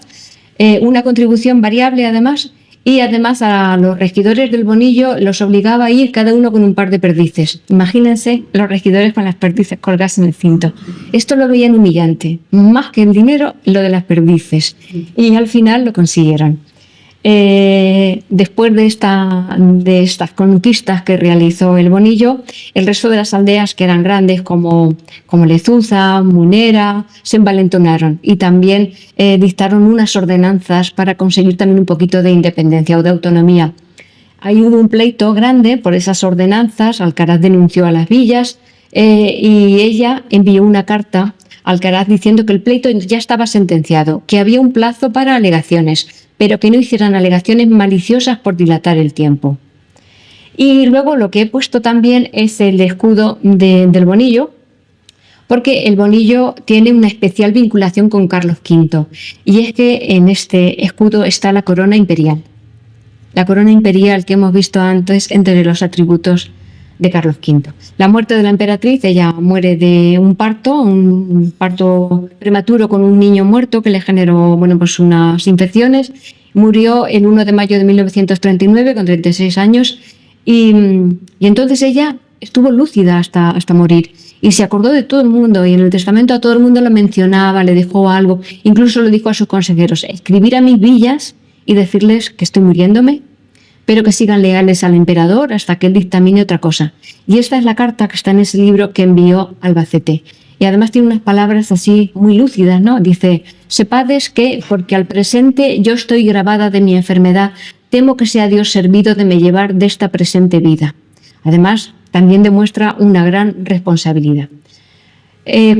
una contribución variable además, y además a los regidores del Bonillo los obligaba a ir cada uno con un par de perdices. Imagínense los regidores con las perdices colgadas en el cinto. Esto lo veían humillante, más que el dinero, lo de las perdices. Y al final lo consiguieron. Después de estas conquistas que realizó el Bonillo, el resto de las aldeas que eran grandes como Lezuza, Munera, se envalentonaron y también dictaron unas ordenanzas para conseguir también un poquito de independencia o de autonomía. Ahí hubo un pleito grande por esas ordenanzas. Alcaraz denunció a las villas y ella envió una carta a Alcaraz diciendo que el pleito ya estaba sentenciado, que había un plazo para alegaciones, pero que no hicieran alegaciones maliciosas por dilatar el tiempo. Y luego lo que he puesto también es el escudo del Bonillo, porque el Bonillo tiene una especial vinculación con Carlos V, y es que en este escudo está la corona imperial. La corona imperial que hemos visto antes entre los atributos de Carlos V. La muerte de la emperatriz, ella muere de un parto prematuro con un niño muerto que le generó unas infecciones. Murió el 1 de mayo de 1939 con 36 años y entonces ella estuvo lúcida hasta morir y se acordó de todo el mundo, y en el testamento a todo el mundo lo mencionaba, le dejó algo, incluso lo dijo a sus consejeros: escribir a mis villas y decirles que estoy muriéndome, pero que sigan leales al emperador hasta que él dictamine otra cosa. Y esta es la carta que está en ese libro que envió a Albacete. Y además tiene unas palabras así muy lúcidas, ¿no? Dice: sepades que, porque al presente yo estoy gravada de mi enfermedad, temo que sea Dios servido de me llevar de esta presente vida. Además, también demuestra una gran responsabilidad.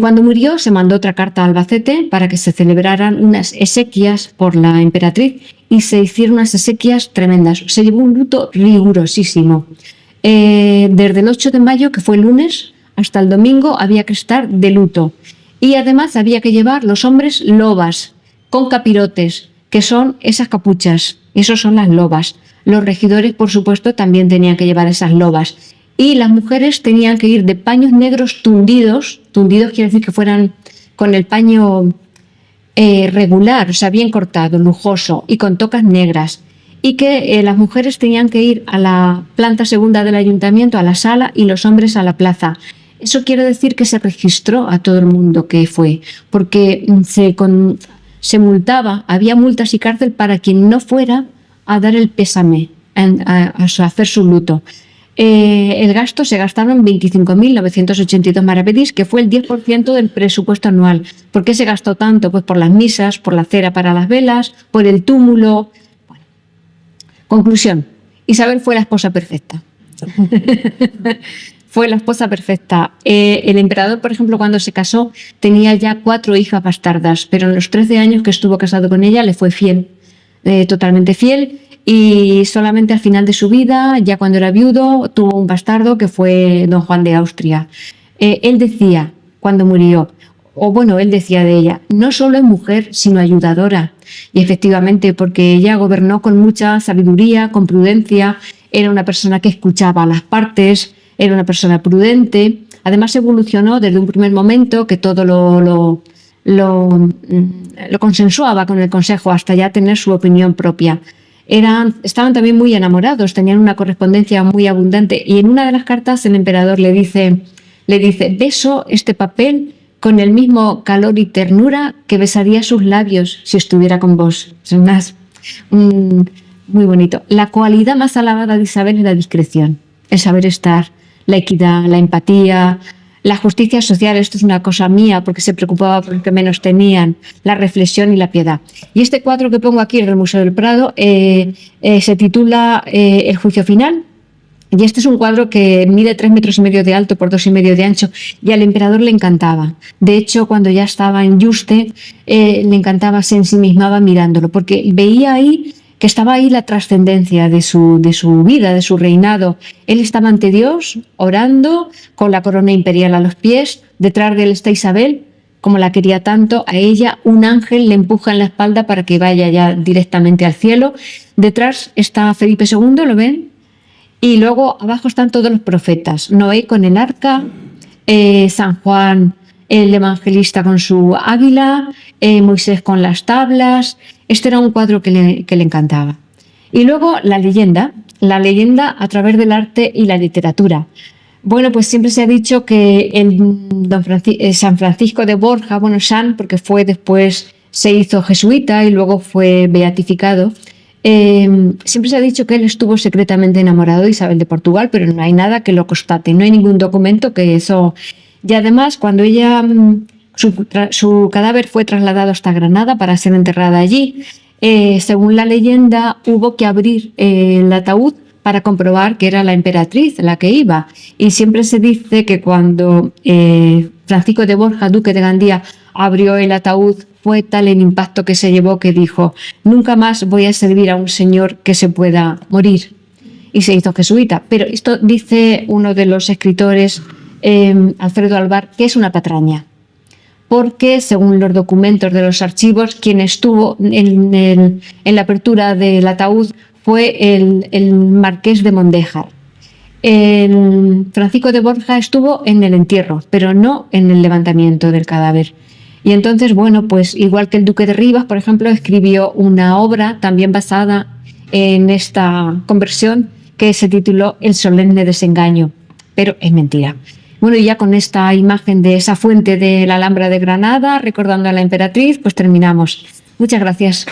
Cuando murió, se mandó otra carta a Albacete para que se celebraran unas exequias por la emperatriz, y se hicieron unas exequias tremendas. Se llevó un luto rigurosísimo. Desde el 8 de mayo, que fue el lunes, hasta el domingo había que estar de luto. Y además había que llevar los hombres lobas con capirotes, que son esas capuchas. Esos son las lobas. los regidores, por supuesto, también tenían que llevar esas lobas. Y las mujeres tenían que ir de paños negros tundidos quiere decir que fueran con el paño regular, o sea, bien cortado, lujoso y con tocas negras. Y que las mujeres tenían que ir a la planta segunda del ayuntamiento, a la sala, y los hombres a la plaza. Eso quiere decir que se registró a todo el mundo que fue, porque se multaba, había multas y cárcel para quien no fuera a dar el pésame, a hacer su luto. El gasto se gastaron 25.982 maravedís, que fue el 10% del presupuesto anual. ¿Por qué se gastó tanto? Pues por las misas, por la cera para las velas, por el túmulo. Bueno. Conclusión, Isabel fue la esposa perfecta. Fue la esposa perfecta. El emperador, por ejemplo, cuando se casó, tenía ya 4 hijas bastardas, pero en los 13 años que estuvo casado con ella le fue fiel, totalmente fiel. Y solamente al final de su vida, ya cuando era viudo, tuvo un bastardo que fue don Juan de Austria. Él decía, cuando murió, él decía de ella, no solo es mujer, sino ayudadora. Y efectivamente, porque ella gobernó con mucha sabiduría, con prudencia, era una persona que escuchaba a las partes, era una persona prudente. Además, evolucionó desde un primer momento, que todo lo consensuaba con el consejo hasta ya tener su opinión propia. Estaban también muy enamorados, tenían una correspondencia muy abundante, y en una de las cartas el emperador le dice, beso este papel con el mismo calor y ternura que besaría sus labios si estuviera con vos. Es muy bonito. La cualidad más alabada de Isabel es la discreción, el saber estar, la equidad, la empatía, la justicia social. Esto es una cosa mía, porque se preocupaba por los que menos tenían, la reflexión y la piedad. Y este cuadro que pongo aquí en el Museo del Prado se titula El juicio final. Y este es un cuadro que mide 3,5 metros de alto por 2,5 de ancho, y al emperador le encantaba. De hecho, cuando ya estaba en Yuste, le encantaba, se ensimismaba mirándolo, porque veía ahí que estaba ahí la trascendencia de su vida, de su reinado. Él estaba ante Dios, orando, con la corona imperial a los pies. Detrás de él está Isabel, como la quería tanto. A ella un ángel le empuja en la espalda para que vaya ya directamente al cielo. Detrás está Felipe II, ¿lo ven? Y luego abajo están todos los profetas. Noé con el arca, San Juan el evangelista con su águila, Moisés con las tablas. Este era un cuadro que le encantaba. Y luego la leyenda a través del arte y la literatura. Bueno, pues siempre se ha dicho que San Francisco de Borja, San, porque fue después, se hizo jesuita y luego fue beatificado. Siempre se ha dicho que él estuvo secretamente enamorado de Isabel de Portugal, pero no hay nada que lo constate, no hay ningún documento que eso. Y además, cuando ella, su cadáver fue trasladado hasta Granada para ser enterrada allí, según la leyenda, hubo que abrir el ataúd para comprobar que era la emperatriz la que iba. Y siempre se dice que cuando Francisco de Borja, duque de Gandía, abrió el ataúd, fue tal el impacto que se llevó que dijo: nunca más voy a servir a un señor que se pueda morir. Y se hizo jesuita. Pero esto dice uno de los escritores, Alfredo Alvar, que es una patraña, porque según los documentos de los archivos, quien estuvo en la apertura del ataúd fue el marqués de Mondéjar. Francisco de Borja estuvo en el entierro, pero no en el levantamiento del cadáver. Y entonces, pues igual que el duque de Rivas, por ejemplo, escribió una obra también basada en esta conversión que se tituló El solemne desengaño, pero es mentira. Bueno, y ya con esta imagen de esa fuente de la Alhambra de Granada, recordando a la emperatriz, pues terminamos. Muchas gracias.